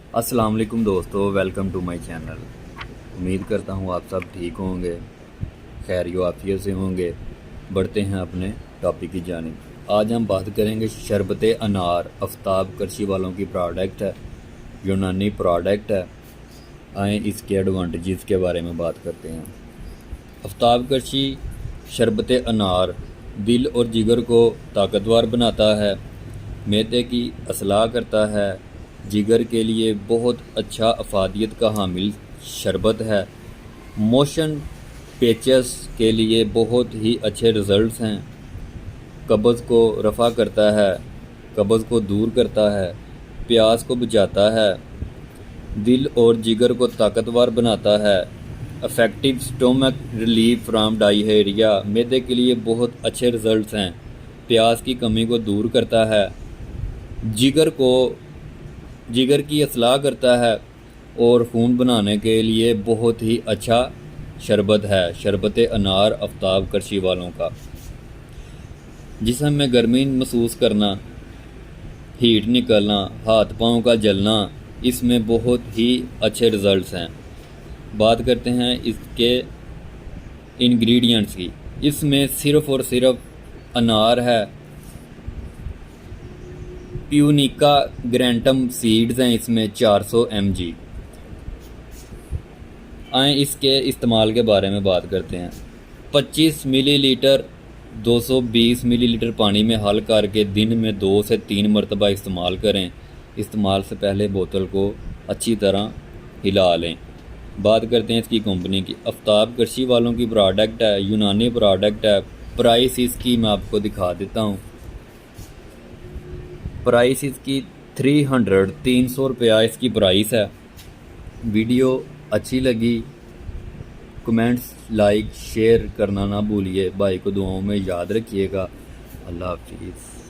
अस्सलाम वालेकुम दोस्तों, वेलकम टू माय चैनल। उम्मीद करता हूँ आप सब ठीक होंगे, खैरियो आफियत से होंगे। बढ़ते हैं अपने टॉपिक की जानिब। आज हम बात करेंगे शरबत अनार। आफ्ताब करशी वालों की प्रोडक्ट है, यूनानी प्रोडक्ट है। आए इसके एडवांटेजेस के बारे में बात करते हैं। आफ्ताब करशी शरबत अनार दिल और जिगर को ताकतवर बनाता है, मैदे की असलाह करता है, जिगर के लिए बहुत अच्छा अफादियत का हामिल शरबत है। मोशन पेचस के लिए बहुत ही अच्छे रिज़ल्ट्स हैं। कब्ज़ को रफ़ा करता है, कब्ज़ को दूर करता है, प्यास को बुझाता है, दिल और जिगर को ताकतवर बनाता है। Effective stomach relief from diarrhoea, मैदे के लिए बहुत अच्छे रिज़ल्ट्स हैं। प्यास की कमी को दूर करता है, जिगर की असलाह करता है और खून बनाने के लिए बहुत ही अच्छा शरबत है। शरबत अनार आफ्ताब करशी वालों का। जिस्म में गर्मी महसूस करना, हीट निकलना, हाथ पाँव का जलना, इसमें बहुत ही अच्छे रिज़ल्ट्स हैं। बात करते हैं इसके इंग्रेडिएंट्स की। इसमें सिर्फ़ और सिर्फ अनार है, प्यूनिका ग्रैंटम सीड्स हैं इसमें 400 mg। आए इसके इस्तेमाल के बारे में बात करते हैं। 25 मिलीलीटर 220 मिलीलीटर पानी में हल करके दिन में 2 से 3 मरतबा इस्तेमाल करें। इस्तेमाल से पहले बोतल को अच्छी तरह हिला लें। बात करते हैं इसकी कंपनी की। आफ्ताब करशी वालों की प्रोडक्ट है, यूनानी प्रोडक्ट है। प्राइस इसकी मैं आपको दिखा देता हूँ। प्राइस इसकी 300 रुपया इसकी प्राइस है। वीडियो अच्छी लगी, कमेंट्स, लाइक, शेयर करना ना भूलिए। भाई को दुआओं में याद रखिएगा। अल्लाह हाफिज़।